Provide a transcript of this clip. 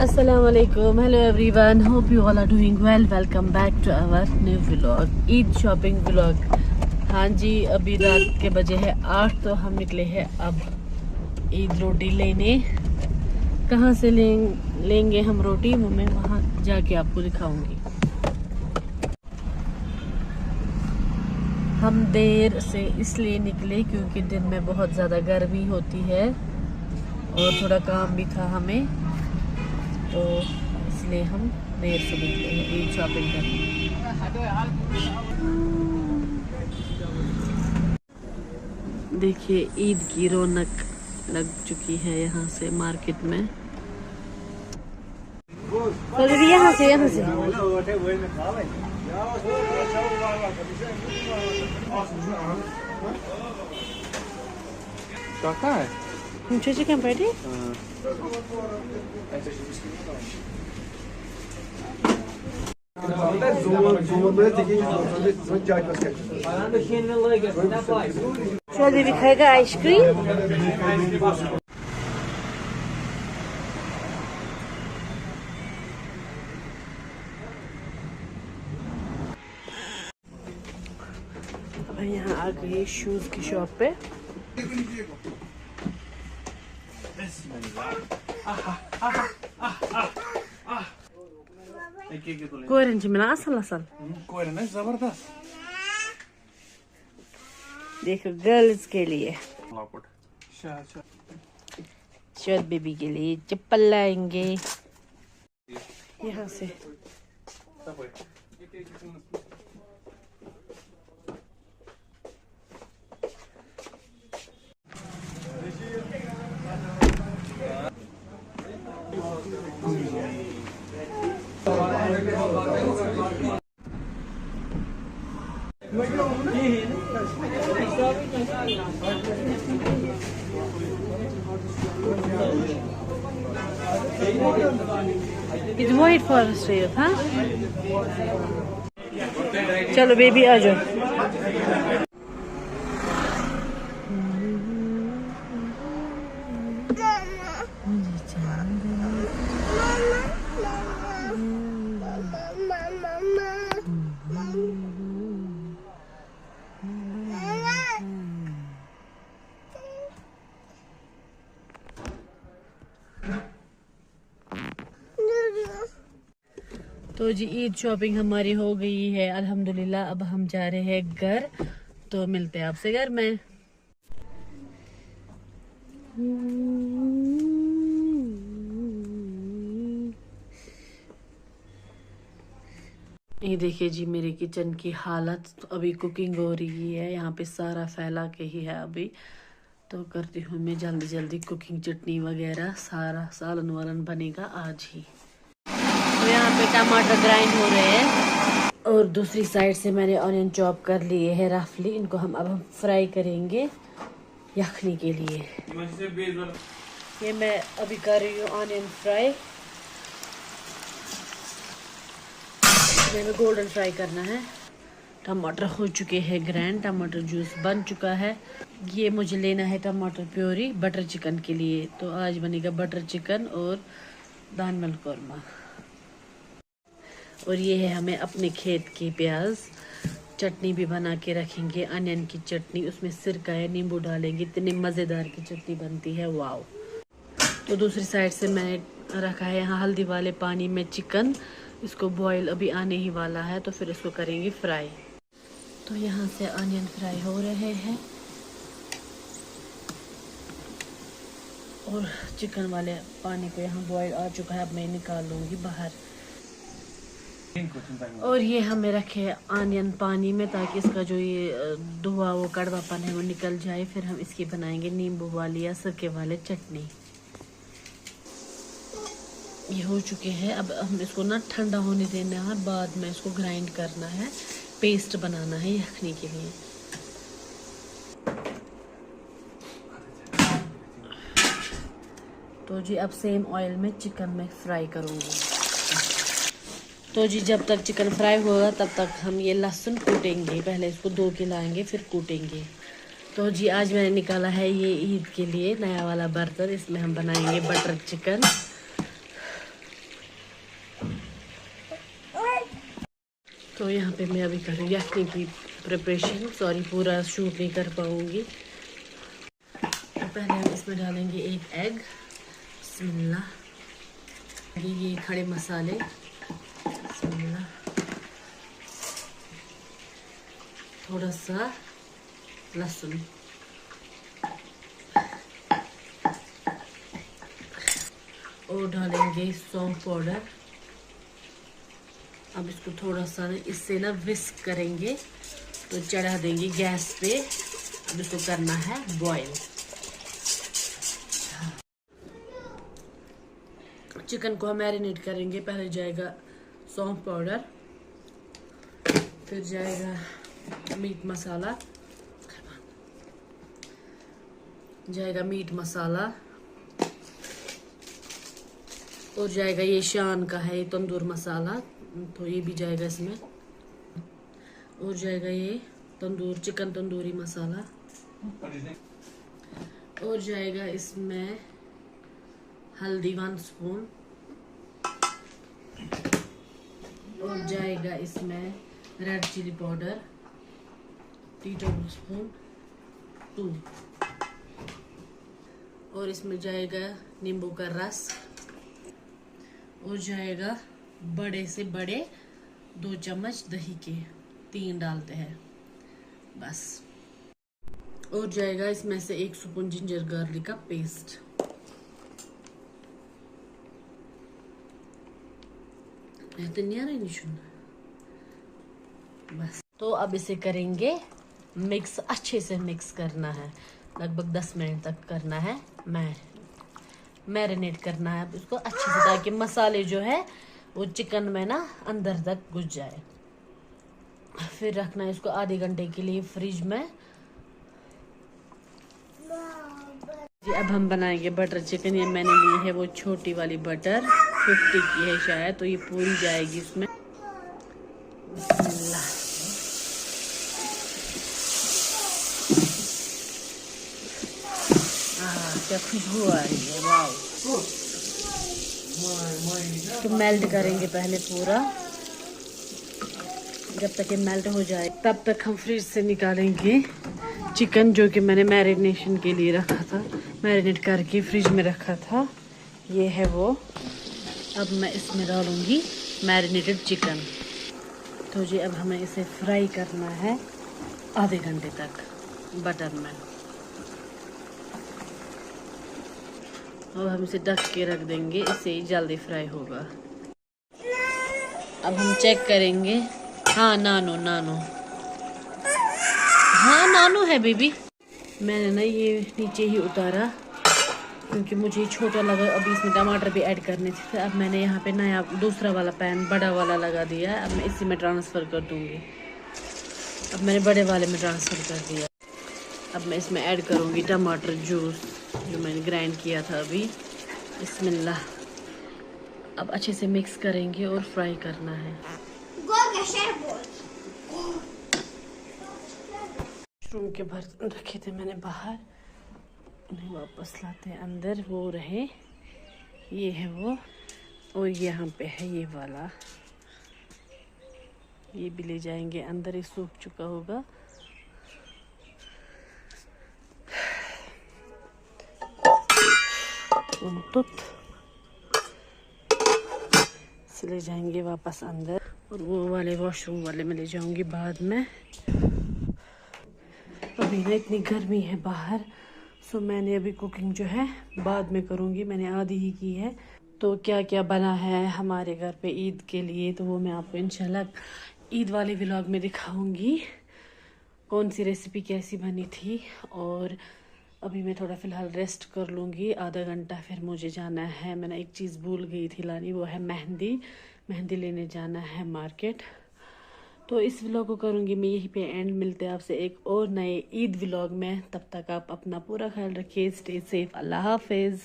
Assalamualaikum, hello everyone, hope you all are doing well. Welcome back to our new vlog, Eid shopping vlog। हाँ जी, अभी रात के बजे है 8 तो हम निकले हैं अब ईद रोटी लेने। कहाँ से लेंगे हम रोटी, वो मैं वहाँ जाके आपको दिखाऊंगी। हम देर से इसलिए निकले क्योंकि दिन में बहुत ज़्यादा गर्मी होती है और थोड़ा काम भी था हमें, तो इसलिए हम देर से निकले हैं ईद शॉपिंग करने। देखिए ईद की रौनक लग चुकी है यहाँ से मार्केट में। तो दीदी यहाँ से मुझे चिकन पैटी भी खाएगा आइसक्रीम। अब यहाँ आ गई शूज की शॉप पे। कोयरन मिला असल कोयरन जबरदस्त। देखो गर्ल्स के लिए, शोध बेबी के लिए चप्पल लाएंगे यहाँ से। It's wait for us, हाँ? चलो बेबी आ जाओ। तो जी ईद शॉपिंग हमारी हो गई है अल्हम्दुलिल्लाह। अब हम जा रहे हैं घर, तो मिलते हैं आपसे घर में। ये देखिए जी मेरी किचन की हालत। तो अभी कुकिंग हो रही है, यहाँ पे सारा फैला के ही है अभी। तो करती हूँ मैं जल्दी जल्दी कुकिंग, चटनी वगैरह सारा सालन वालन बनेगा आज ही। तो यहाँ पे टमाटर ग्राइंड हो रहे हैं और दूसरी साइड से मैंने ऑनियन चॉप कर लिए है रफली। इनको हम अब फ्राई करेंगे यखनी के लिए। ये मैं अभी कर रही हूँ ऑनियन फ्राई। मैंने गोल्डन फ्राई करना है। टमाटर हो चुके हैं ग्राइंड, टमाटर जूस बन चुका है। ये मुझे लेना है टमाटर प्योरी बटर चिकन के लिए। तो आज बनेगा बटर चिकन और दान मिल कौरमा। और ये है हमें अपने खेत की प्याज। चटनी भी बना के रखेंगे, अनियन की चटनी, उसमें सिरका है, नींबू डालेंगे, इतनी मज़ेदार की चटनी बनती है, वाओ। तो दूसरी साइड से मैंने रखा है यहाँ हल्दी वाले पानी में चिकन। इसको बॉईल अभी आने ही वाला है, तो फिर इसको करेंगे फ्राई। तो यहाँ से अनियन फ्राई हो रहे हैं और चिकन वाले पानी को यहाँ बॉईल आ चुका है। अब मैं निकाल लूँगी बाहर। और ये हमें रखे आनियन पानी में ताकि इसका जो ये धुआं वो कड़वापन है वो निकल जाए। फिर हम इसकी बनाएंगे नींबू वाली या सिरके वाले चटनी। ये हो चुके हैं। अब हम इसको ना ठंडा होने देना है, बाद में इसको ग्राइंड करना है, पेस्ट बनाना है यखनी के लिए। तो जी अब सेम ऑयल में चिकन में फ्राई करूँगी। तो जी जब तक चिकन फ्राई होगा तब तक हम ये लहसुन कूटेंगे। पहले इसको धो के लाएंगे फिर कूटेंगे। तो जी आज मैंने निकाला है ये ईद के लिए नया वाला बर्तन। इसमें हम बनाएंगे बटर चिकन। तो यहाँ पे मैं अभी करूँगी यखनी की प्रिपरेशन। सॉरी, पूरा शूट नहीं कर पाऊँगी। तो पहले हम इसमें डालेंगे एक एग। बिस्मिल्लाह। ये खड़े मसाले। बिस्मिल्लाह। थोड़ा सा लहसुन और डालेंगे सौंफ पाउडर। अब इसको थोड़ा सा इससे ना विस्क करेंगे, तो चढ़ा देंगे गैस पे। अब इसको करना है बॉईल। चिकन को हम मैरिनेट करेंगे। पहले जाएगा सौंफ पाउडर, फिर जाएगा मीट मसाला, जाएगा मीट मसाला, और जाएगा ये शान का है, ये तंदूर मसाला, तो ये भी जाएगा इसमें। और जाएगा ये चिकन तंदूरी मसाला, और जाएगा इसमें हल्दी 1 स्पून, और जाएगा इसमें red chilli powder 3 tablespoon 2, और इसमें जाएगा नींबू का रस, और जाएगा बड़े से बड़े 2 चम्मच दही के, 3 डालते हैं बस। और जाएगा इसमें से 1 स्पून जिंजर गार्लिक का पेस्ट। बस। तो अब इसे करेंगे मिक्स, अच्छे से मिक्स करना है। लगभग 10 मिनट तक करना है, मैरिनेट करना है इसको अच्छे से, ताकि मसाले जो है वो चिकन में ना अंदर तक घुस जाए। फिर रखना है इसको आधे घंटे के लिए फ्रिज में। अब हम बनाएंगे बटर चिकन। ये मैंने ली है वो छोटी वाली बटर, 50 की है शायद, तो ये पूरी जाएगी इसमें। बिस्मिल्लाह। क्या खुशबू आ रही है, वाव। तो मेल्ट करेंगे पहले पूरा। जब तक ये मेल्ट हो जाए तब तक हम फ्रिज से निकालेंगे चिकन, जो कि मैंने मैरिनेशन के लिए रखा था, मैरिनेट करके फ्रिज में रखा था। ये है वो। अब मैं इसमें डालूंगी मैरिनेटेड चिकन। तो जी अब हमें इसे फ्राई करना है आधे घंटे तक बटर में। अब हम इसे ढक के रख देंगे, इससे जल्दी फ्राई होगा। अब हम चेक करेंगे। हाँ नानो हाँ नानो है बेबी। मैंने ना ये नीचे ही उतारा क्योंकि मुझे छोटा लगा। अभी इसमें टमाटर भी ऐड करने थे। अब मैंने यहाँ पे नया दूसरा वाला पैन बड़ा वाला लगा दिया है। अब मैं इसी में ट्रांसफ़र कर दूँगी। अब मैंने बड़े वाले में ट्रांसफ़र कर दिया। अब मैं इसमें ऐड करूँगी टमाटर जूस जो मैंने ग्राइंड किया था अभी। बिस्मिल्लाह। अब अच्छे से मिक्स करेंगे और फ्राई करना है। मशरूम के बर्तन रखे थे मैंने बाहर, उन्हें वापस लाते हैं अंदर। वो रहे, ये है वो, और यहाँ पे है ये वाला, ये भी ले जाएंगे अंदर। ये सूख चुका होगा। ले जाएंगे वापस अंदर, और वो वाले वॉशरूम वाले में ले जाऊंगी बाद में। अभी ना इतनी गर्मी है बाहर, सो मैंने अभी कुकिंग जो है बाद में करूंगी। मैंने आधी ही की है। तो क्या क्या बना है हमारे घर पे ईद के लिए, तो वो मैं आपको इंशाल्लाह ईद वाले व्लॉग में दिखाऊंगी कौन सी रेसिपी कैसी बनी थी। और अभी मैं थोड़ा फ़िलहाल रेस्ट कर लूँगी आधा घंटा, फिर मुझे जाना है। मैंने एक चीज़ भूल गई थी लानी, वो है मेहंदी लेने जाना है मार्केट। तो इस व्लॉग को करूँगी मैं यहीं पे एंड। मिलते हैं आपसे एक और नए ईद व्लॉग में। तब तक आप अपना पूरा ख्याल रखिए। Stay safe. अल्लाह हाफिज़।